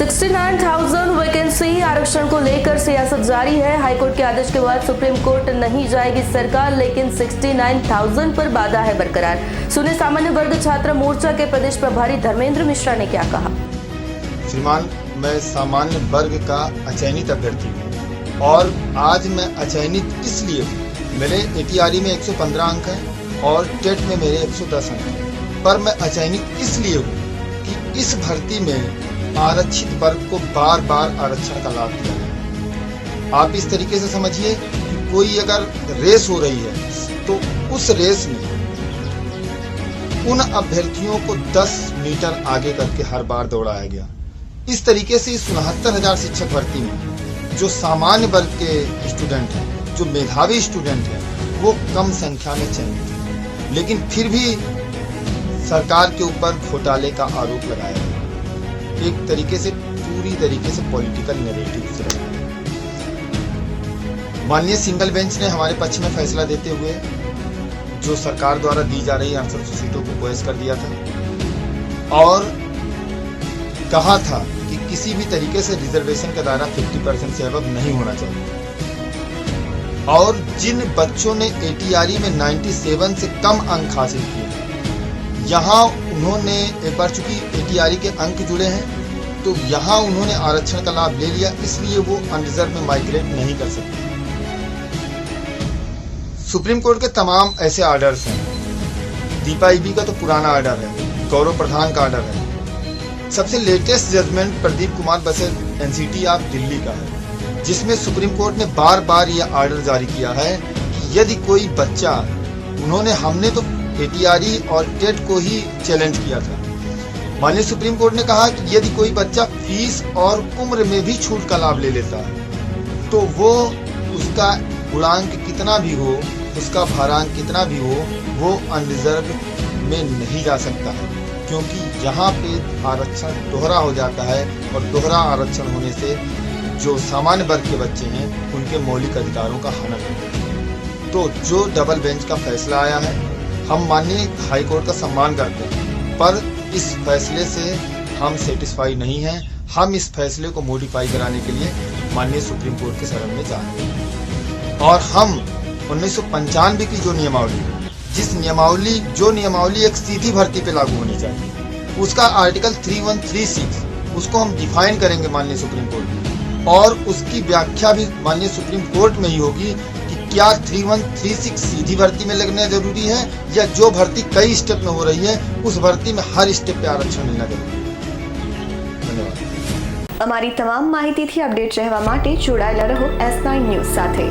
69,000 vacancy आरक्षण को लेकर सियासत जारी है। हाईकोर्ट के आदेश के बाद सुप्रीम कोर्ट नहीं जाएगी सरकार, लेकिन 69,000 पर बाधा है बरकरार। सुने सामान्य वर्ग छात्र मोर्चा के प्रदेश प्रभारी धर्मेंद्र मिश्रा ने क्या कहा। श्रीमान, मैं सामान्य वर्ग का अचयनित अभ्यर्थी हूँ और आज मैं अचयनित इसलिए हूँ, मेरे ATRE में 115 अंक हैं और टेट में मेरे 110 अंक हैं, पर मैं अचयनित इसलिए हूँ कि इस भर्ती में आरक्षित वर्ग को बार बार आरक्षण का लाभ दिया है। आप इस तरीके से समझिए कि कोई अगर रेस हो रही है तो उस रेस में उन अभ्यर्थियों को 10 मीटर आगे करके हर बार दौड़ाया गया। इस तरीके से 69,000 शिक्षक भर्ती में जो सामान्य वर्ग के स्टूडेंट हैं, जो मेधावी स्टूडेंट हैं, वो कम संख्या में चयनित हैं, लेकिन फिर भी सरकार के ऊपर घोटाले का आरोप लगाया गया। एक तरीके से पूरी तरीके से पॉलिटिकल नैरेटिव से लगा। माननीय सिंगल बेंच ने हमारे पक्ष में फैसला देते हुए जो सरकार द्वारा दी जा रही 68 सीटों को बहस कर दिया था और कहा था कि किसी भी तरीके से रिजर्वेशन का दायरा 50% से अबव नहीं होना चाहिए। और जिन बच्चों ने ATRE में 97 से कम अंक हासिल किए, यहाँ उन्होंने एक बार चूंकि ATRE के अंक जुड़े हैं तो यहाँ उन्होंने आरक्षण का लाभ ले लिया, इसलिए वो अनरिजर्व में माइग्रेट नहीं कर सकते। सुप्रीम कोर्ट के तमाम ऐसे आर्डर्स हैं। दीपा ईबी का तो पुराना आर्डर है, गौरव प्रधान का आर्डर है। सबसे लेटेस्ट जजमेंट प्रदीप कुमार बसे NCT ऑफ दिल्ली का है, जिसमें सुप्रीम कोर्ट ने बार बार यह आर्डर जारी किया है कि यदि कोई बच्चा, हमने तो ATRE और टेट को ही चैलेंज किया था। माननीय सुप्रीम कोर्ट ने कहा कि यदि कोई बच्चा फीस और उम्र में भी छूट का लाभ ले लेता है तो वो उसका गुणांक कितना भी हो, उसका भारांक कितना भी हो, वो अनरिजर्व में नहीं जा सकता है, क्योंकि यहाँ पे आरक्षण दोहरा हो जाता है और दोहरा आरक्षण होने से जो सामान्य वर्ग के बच्चे हैं उनके मौलिक अधिकारों का हनन है। तो जो डबल बेंच का फैसला आया है, हम माननीय हाईकोर्ट का सम्मान करते हैं, पर इस फैसले से हम सेटिस्फाई नहीं हैं। हम इस फैसले को मॉडिफाई कराने के लिए माननीय सुप्रीम कोर्ट के शरण में जा रहे हैं और हम 1995 की जो नियमावली एक सीधी भर्ती पे लागू होनी चाहिए, उसका आर्टिकल 3136 उसको हम डिफाइन करेंगे माननीय सुप्रीम कोर्ट में, और उसकी व्याख्या भी माननीय सुप्रीम कोर्ट में ही होगी कि क्या 3136 सीधी भर्ती में लगना जरूरी है या जो भर्ती कई स्टेप में हो रही है उस भर्ती में हर स्टेप पे आरक्षण मिलना जरूरी है। धन्यवाद। અમારી તમામ માહિતીથી અપડેટ રહેવા માટે જોડાયેલા રહો S9 ન્યૂઝ સાથે।